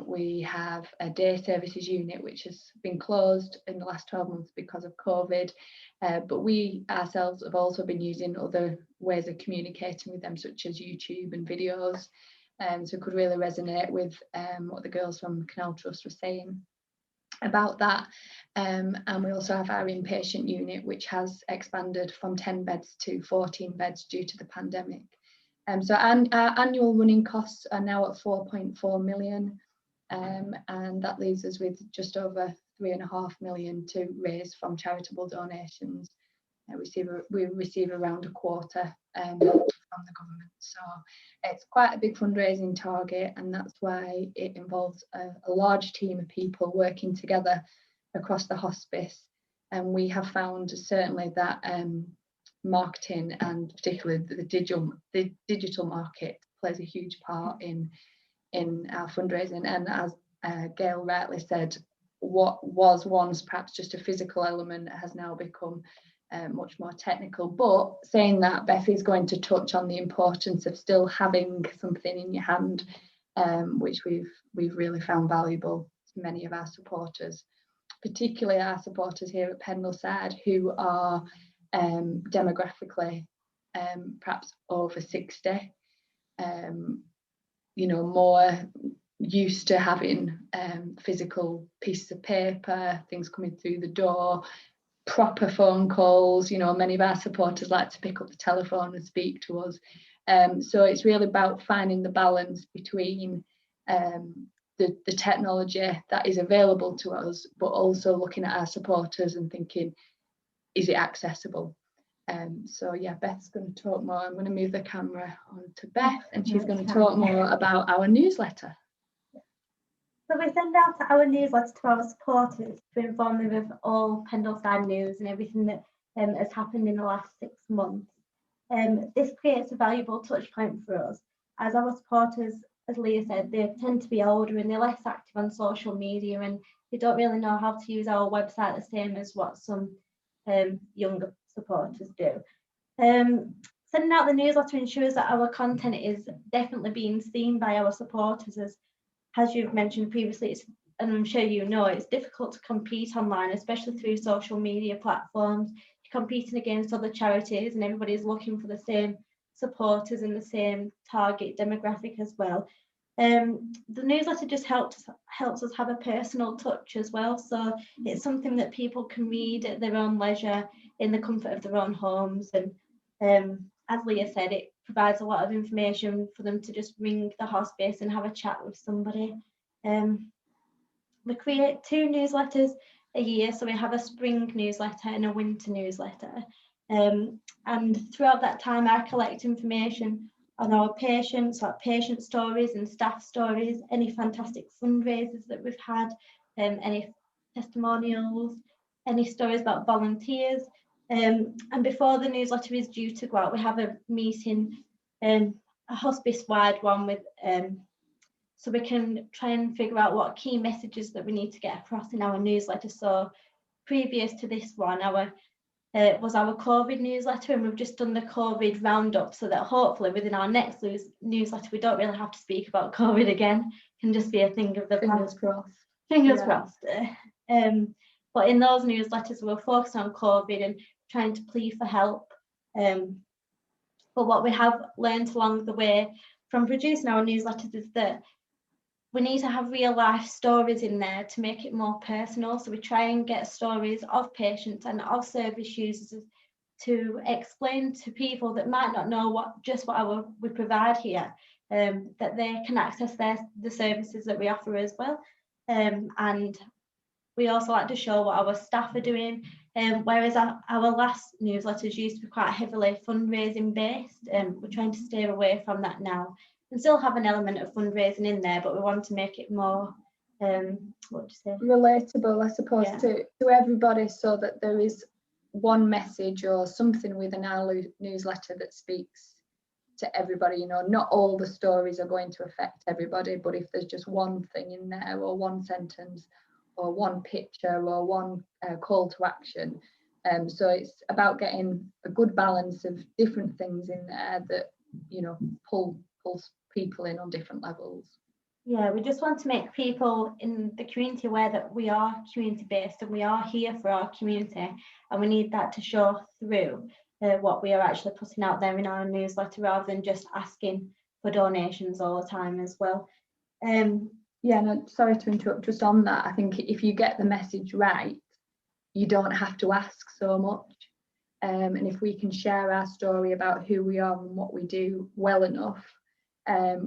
We have a day services unit which has been closed in the last 12 months because of COVID, but we ourselves have also been using other ways of communicating with them, such as YouTube and videos. So it could really resonate with what the girls from Canal Trust were saying about that. And we also have our inpatient unit, which has expanded from 10 beds to 14 beds due to the pandemic. So our annual running costs are now at 4.4 million, and that leaves us with just over 3.5 million to raise from charitable donations. We receive around a quarter from the government, so it's quite a big fundraising target, and that's why it involves a large team of people working together across the hospice. And we have found certainly that marketing, and particularly the digital market, plays a huge part in our fundraising. And as Gail rightly said, what was once perhaps just a physical element has now become much more technical. But saying that, Beth is going to touch on the importance of still having something in your hand, which we've really found valuable to many of our supporters, particularly our supporters here at Pendleside, who are demographically perhaps over 60, more used to having physical pieces of paper, things coming through the door, proper phone calls. Many of our supporters like to pick up the telephone and speak to us. So it's really about finding the balance between the technology that is available to us, but also looking at our supporters and thinking, is it accessible? So yeah, Beth's going to talk more. I'm going to move the camera on to Beth, and she's going to talk more about our newsletter. So we send out our newsletter to our supporters to inform them of all Pendleside news and everything that has happened in the last 6 months. This creates a valuable touch point for us, as our supporters, as Leah said, they tend to be older and they're less active on social media, and they don't really know how to use our website the same as what some younger supporters do. Sending out the newsletter ensures that our content is definitely being seen by our supporters, as you've mentioned previously, and I'm sure you know, it's difficult to compete online, especially through social media platforms. You're competing against other charities and everybody's looking for the same supporters and the same target demographic as well. The newsletter just helps us have a personal touch as well, so it's something that people can read at their own leisure in the comfort of their own homes. And as Leah said, it provides a lot of information for them to just ring the hospice and have a chat with somebody. We create 2 newsletters a year, so we have a spring newsletter and a winter newsletter. And throughout that time, I collect information on our patients, like patient stories and staff stories, any fantastic fundraisers that we've had, any testimonials, any stories about volunteers. And before the newsletter is due to go out, we have a meeting, a hospice-wide one, with so we can try and figure out what key messages that we need to get across in our newsletter. So previous to this one, was our COVID newsletter, and we've just done the COVID roundup, so that hopefully within our next newsletter we don't really have to speak about COVID again. It can just be a thing of the Fingers crossed. Fingers crossed. But in those newsletters we're focused on COVID and trying to plead for help. But what we have learned along the way from producing our newsletters is that we need to have real life stories in there to make it more personal. So we try and get stories of patients and of service users to explain to people that might not know what we provide here, that they can access the services that we offer as well. And we also like to show what our staff are doing. Whereas our last newsletters used to be quite heavily fundraising based, we're trying to steer away from that now and still have an element of fundraising in there, but we want to make it more what do you say? Relatable, I suppose, to everybody, so that there is one message or something within our newsletter that speaks to everybody. You know, not all the stories are going to affect everybody, but if there's just one thing in there, or one sentence, or one picture, or one call to action. So it's about getting a good balance of different things in there that, you know, pulls people in on different levels. Yeah, we just want to make people in the community aware that we are community based and we are here for our community, and we need that to show through what we are actually putting out there in our newsletter, rather than just asking for donations all the time as well. Yeah, no, sorry to interrupt, just on that, I think if you get the message right, you don't have to ask so much. And if we can share our story about who we are and what we do well enough,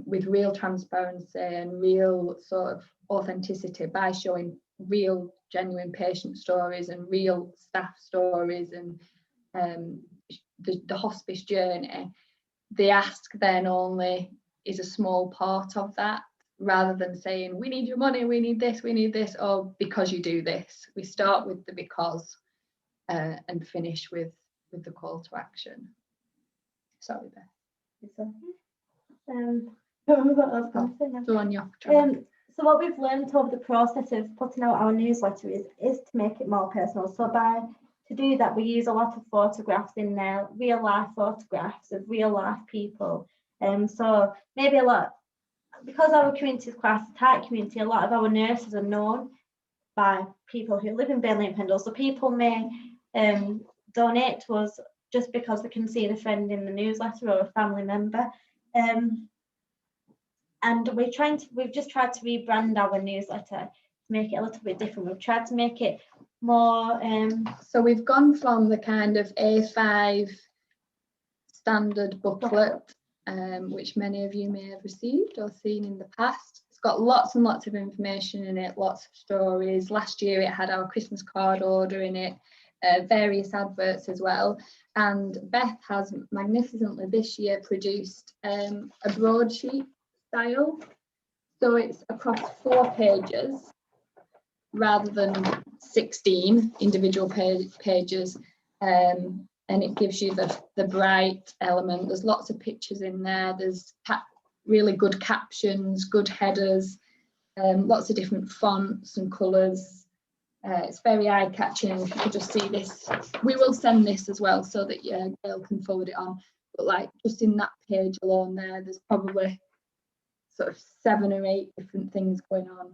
with real transparency and real sort of authenticity, by showing real genuine patient stories and real staff stories and the hospice journey, the ask then only is a small part of that, rather than saying we need your money, we need this, or because you do this. We start with the because and finish with the call to action. Sorry, Beth. So what we've learned over the process of putting out our newsletter is to make it more personal. So to do that, we use a lot of photographs in there, real life photographs of real life people. So maybe because our community is quite a tight community, a lot of our nurses are known by people who live in Burnley and Pendle. So people may donate to us just because they can see a friend in the newsletter or a family member. And we've just tried to rebrand our newsletter to make it a little bit different. We've tried to make it more. So we've gone from the kind of A5 standard booklet, which many of you may have received or seen in the past. It's got lots and lots of information in it, lots of stories. Last year it had our Christmas card order in it, various adverts as well. And Beth has magnificently this year produced a broadsheet style. So it's across 4 pages rather than 16 individual pages. And it gives you the bright element. There's lots of pictures in there. There's really good captions, good headers, lots of different fonts and colours. It's very eye-catching. If you could just see this, we will send this as well so that Gail can forward it on. But like just in that page alone there's probably sort of 7 or 8 different things going on.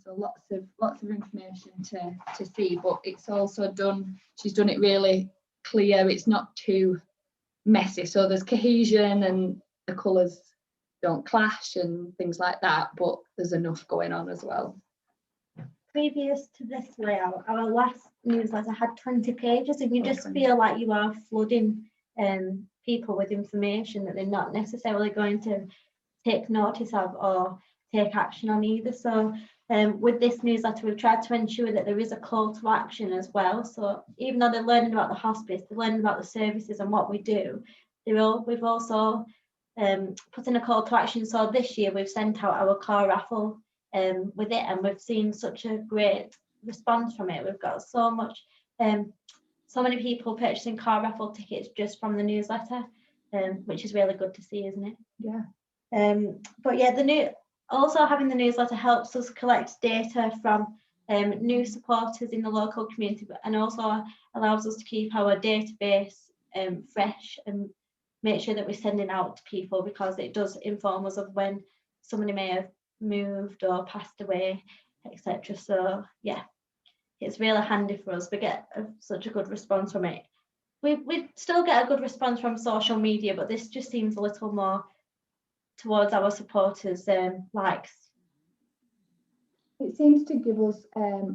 So lots of information to see. But it's also done. She's done it really clear. It's not too messy. So there's cohesion and the colours don't clash and things like that. But there's enough going on as well. Previous to this layout, our last newsletter had 20 pages, and you just feel like you are flooding people with information that they're not necessarily going to take notice of or take action on either. So with this newsletter, we've tried to ensure that there is a call to action as well. So even though they're learning about the hospice, they're learning about the services and what we do, we've also put in a call to action. So this year we've sent out our car raffle with it, and we've seen such a great response from it. We've got so many people purchasing car raffle tickets just from the newsletter, which is really good to see, isn't it? Yeah. But yeah, also having the newsletter helps us collect data from new supporters in the local community, and also allows us to keep our database fresh and make sure that we're sending out to people, because it does inform us of when somebody may have moved or passed away, etc. So yeah, it's really handy for us. We get such a good response from it. We still get a good response from social media, but this just seems a little more towards our supporters' likes. It seems to give us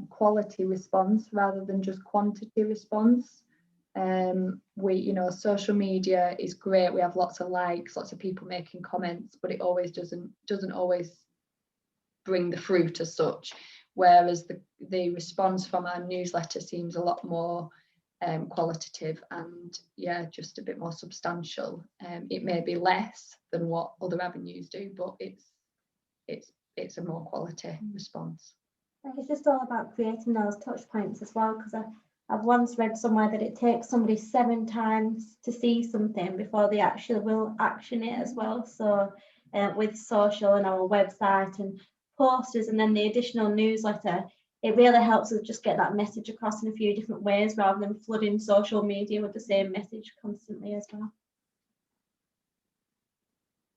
quality response rather than just quantity response. Social media is great. We have lots of likes, lots of people making comments, but it always doesn't always bring the fruit as such. Whereas the response from our newsletter seems a lot more qualitative and just a bit more substantial. It may be less than what other avenues do, but it's a more quality response. I guess it's all about creating those touch points as well, because I've once read somewhere that it takes somebody 7 times to see something before they actually will action it as well. So with social and our website and posters and then the additional newsletter, it really helps us just get that message across in a few different ways rather than flooding social media with the same message constantly as well.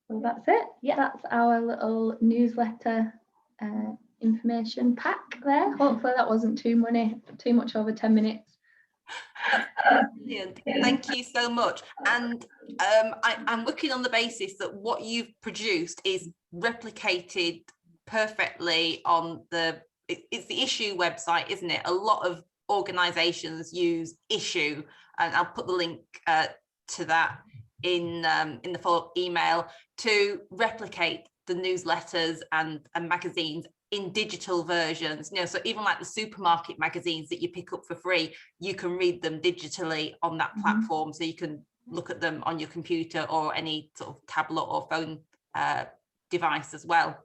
Well, that's it. Yeah, that's our little newsletter information pack there. Hopefully that wasn't too much over 10 minutes. Brilliant. Thank you so much. And I'm working on the basis that what you've produced is replicated perfectly on it's the Issue website, isn't it? A lot of organizations use Issue, and I'll put the link to that in the follow-up email to replicate the newsletters and magazines in digital versions. So even like the supermarket magazines that you pick up for free, you can read them digitally on that platform, so you can look at them on your computer or any sort of tablet or phone device as well.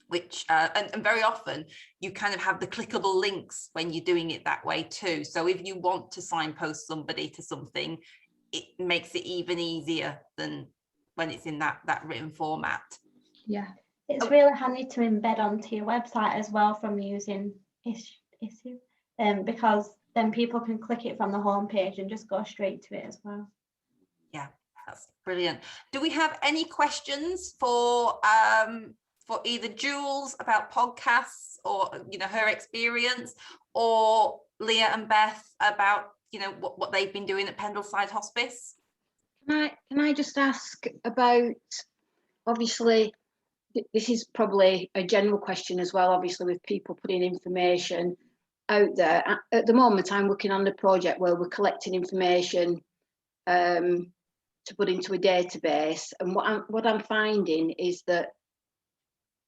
Which and very often you kind of have the clickable links when you're doing it that way too. So if you want to signpost somebody to something, it makes it even easier than when it's in that written format. Yeah, it's really handy to embed onto your website as well from using Issue, because then people can click it from the homepage and just go straight to it as well. Yeah, that's brilliant. Do we have any questions for either Jules about podcasts or her experience, or Leah and Beth about what they've been doing at Pendleside Hospice? Can I just ask about, obviously this is probably a general question as well, obviously with people putting information out there. At the moment I'm working on a project where we're collecting information to put into a database, and what I'm finding is that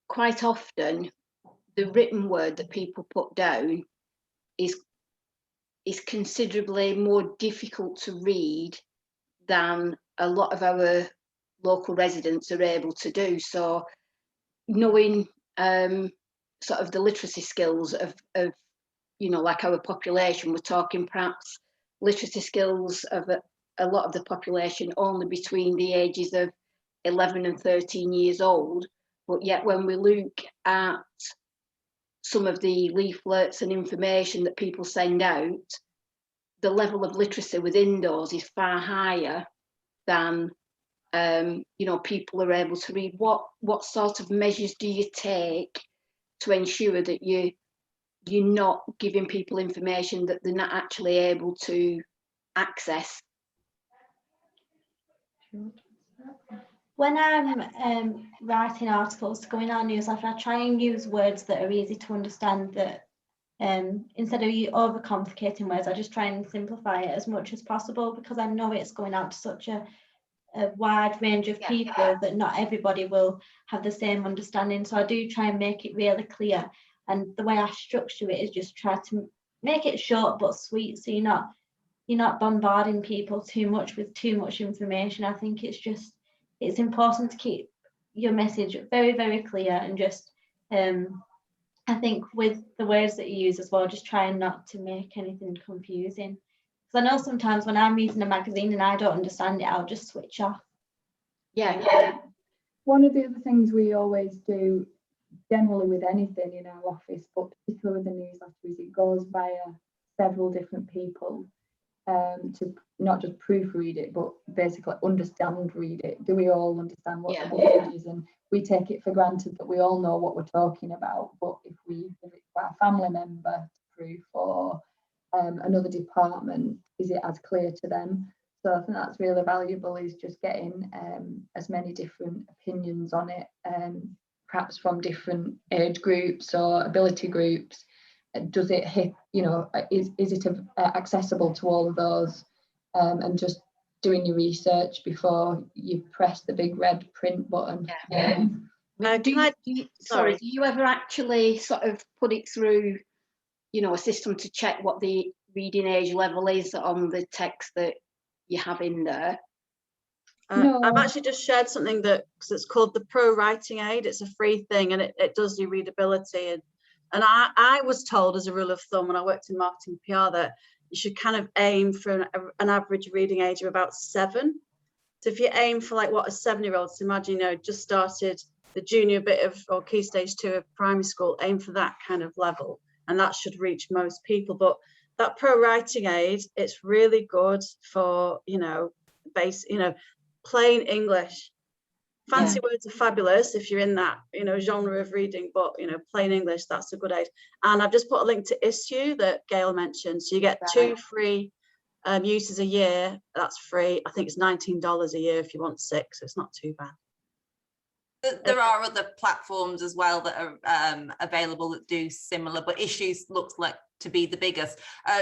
quite often the written word that people put down is considerably more difficult to read than a lot of our local residents are able to do. So knowing sort of the literacy skills of like our population, we're talking perhaps literacy skills of a lot of the population only between the ages of 11 and 13 years old. But yet when we look at some of the leaflets and information that people send out, the level of literacy within those is far higher than people are able to read. What sort of measures do you take to ensure that you're not giving people information that they're not actually able to access? When I'm writing articles to go in our newsletter, I try and use words that are easy to understand, that instead of you overcomplicating words, I just try and simplify it as much as possible, because I know it's going out to such a wide range of people that not everybody will have the same understanding. So I do try and make it really clear, and the way I structure it is just try to make it short but sweet, so you're not bombarding people too much with too much information. I think it's important to keep your message very, very clear, and just I think with the words that you use as well, just trying not to make anything confusing. Because I know sometimes when I'm reading a magazine and I don't understand it, I'll just switch off. Yeah. One of the other things we always do, generally with anything in our office, but particularly with the newsletter, is it goes via several different people to not just proofread it, but basically read it. Do we all understand what the message is? And we take it for granted that we all know what we're talking about, but if it's a family member to proof or another department, is it as clear to them? So I think that's really valuable, is just getting as many different opinions on it, perhaps from different age groups or ability groups. Does it hit, is it accessible to all of those and just doing your research before you press the big red print button. Sorry, do you ever actually sort of put it through, you know, a system to check what the reading age level is on the text that you have in there? No. I've actually just shared something because it's called the Pro Writing Aid. It's a free thing, and it does your readability. And I was told, as a rule of thumb, when I worked in marketing PR, that you should kind of aim for an average reading age of about 7. So if you aim for like what a 7-year-old, so imagine, you know, just started the junior bit of, or key stage 2 of primary school, aim for that kind of level, and that should reach most people. But that Pro Writing Aid, it's really good for, you know, plain English. Fancy words are fabulous if you're in that, you know, genre of reading, but, you know, plain English, that's a good aid. And I've just put a link to Issue that Gail mentioned. So you get 2 free uses a year. That's free. I think it's $19 a year if you want 6. So it's not too bad. There are other platforms as well that are available that do similar, but Issues looks like to be the biggest.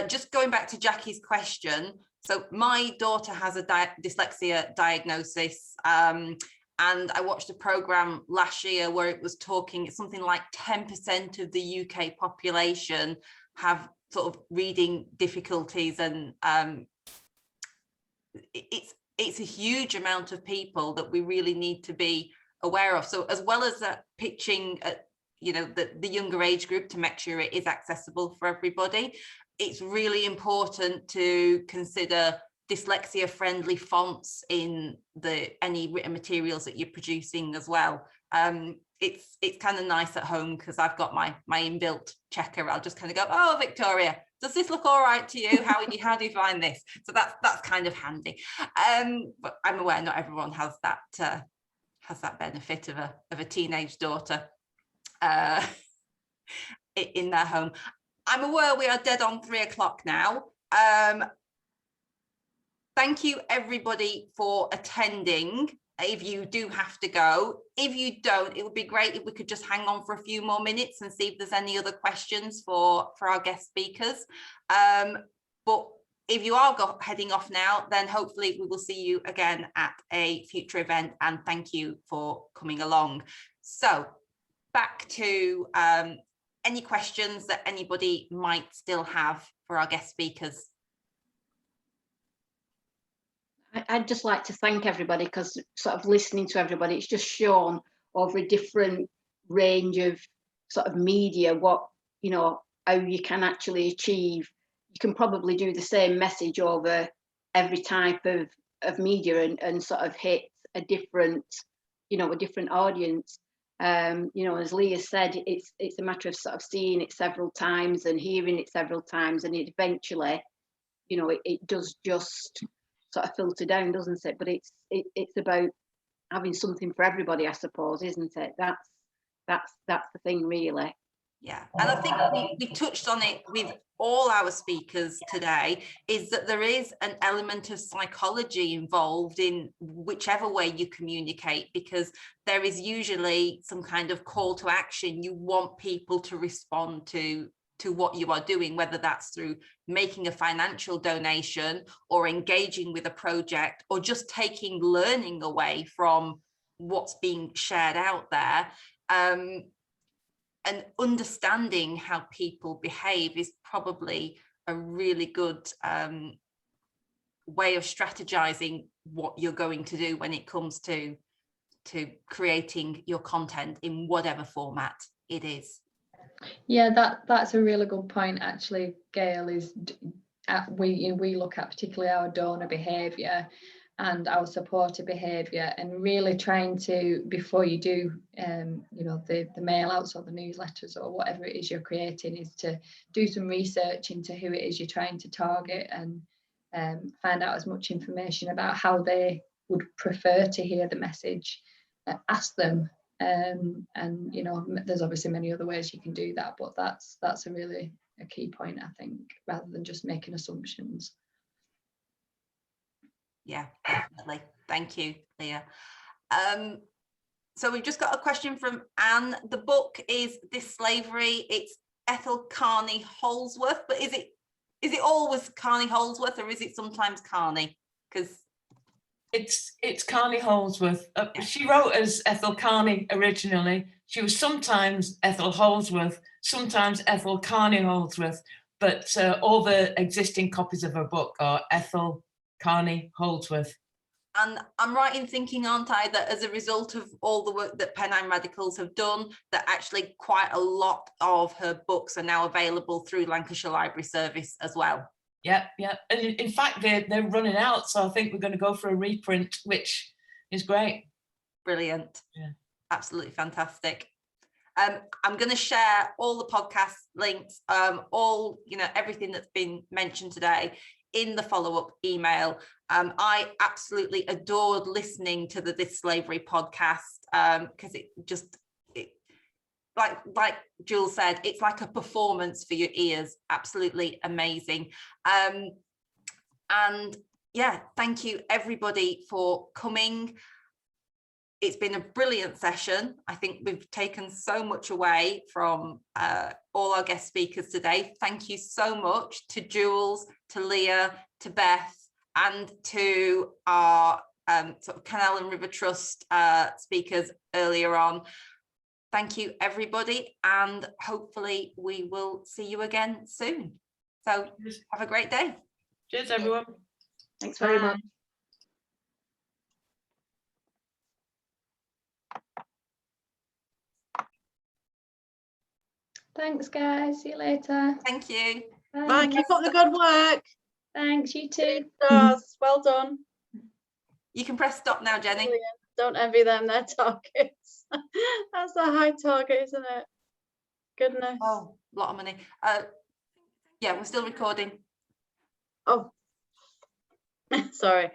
Just going back to Jackie's question, so my daughter has a dyslexia diagnosis, and I watched a program last year where it was talking something like 10% of the UK population have sort of reading difficulties, and it's a huge amount of people that we really need to be aware of. So as well as pitching you know, the younger age group to make sure it is accessible for everybody, it's really important to consider dyslexia friendly fonts in any written materials that you're producing as well. It's kind of nice at home because I've got my inbuilt checker. I'll just kind of go, oh, Victoria, does this look all right to you? How do you find this? So that's kind of handy. But I'm aware not everyone has that benefit of a teenage daughter in their home. I'm aware we are dead on 3 o'clock now. Thank you everybody for attending. If you do have to go, if you don't, it would be great if we could just hang on for a few more minutes and see if there's any other questions for our guest speakers. But if you are heading off now, then hopefully we will see you again at a future event, and thank you for coming along. So back to any questions that anybody might still have for our guest speakers. I'd just like to thank everybody, because sort of listening to everybody, it's just shown over a different range of sort of media what, you know, how you can actually achieve. You can probably do the same message over every type of media and sort of hit a different, you know, a different audience. You know, as Leah said, it's a matter of sort of seeing it several times and hearing it several times, and it eventually, you know, it does just sort of filter down, doesn't it? But it's about having something for everybody, I suppose, isn't it? That's the thing, really. Yeah, and I think we touched on it with all our speakers today, is that there is an element of psychology involved in whichever way you communicate, because there is usually some kind of call to action. You want people to respond to what you are doing, whether that's through making a financial donation or engaging with a project or just taking learning away from what's being shared out there. And understanding how people behave is probably a really good way of strategizing what you're going to do when it comes to creating your content in whatever format it is. Yeah, that's a really good point, actually, Gail. Is we look at particularly our donor behaviour and our supporter behaviour, and really trying to, before you do you know, the mail outs or the newsletters or whatever it is you're creating, is to do some research into who it is you're trying to target, and find out as much information about how they would prefer to hear the message. Ask them, and you know, there's obviously many other ways you can do that, but that's a key point, I think, rather than just making assumptions. Yeah, definitely. Thank you, Leah. So we've just got a question from Anne. The book is This Slavery. It's Ethel Carney Holsworth, but is it always Carney Holdsworth, or is it sometimes Carney? Because it's Carney Holdsworth. She wrote as Ethel Carney originally. She was sometimes Ethel Holdsworth, sometimes Ethel Carney Holdsworth, but all the existing copies of her book are Ethel Carney Holdsworth. And I'm right in thinking, aren't I, that as a result of all the work that Pennine Radicals have done, that actually quite a lot of her books are now available through Lancashire Library Service as well. Yeah. And in fact, they're running out. So I think we're going to go for a reprint, which is great. Brilliant. Yeah. Absolutely fantastic. I'm going to share all the podcast links, all, everything that's been mentioned today in the follow-up email. I absolutely adored listening to the This Slavery podcast, because it just, like Jules said, it's like a performance for your ears. Absolutely amazing. And yeah, thank you everybody for coming. It's been a brilliant session. I think we've taken so much away from all our guest speakers today. Thank you so much to Jules, to Leah, to Beth, and to our sort of Canal and River Trust speakers earlier on. Thank you, everybody, and hopefully we will see you again soon. So have a great day. Cheers, everyone. Thanks very much. Thanks, guys. See you later. Thank you. Bye. Keep up the good work. Thanks, you too. Well done. You can press stop now, Jenny. Brilliant. Don't envy them, their targets. That's a high target, isn't it? Goodness. Oh, a lot of money. Yeah, we're still recording. Oh, sorry.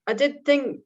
I did think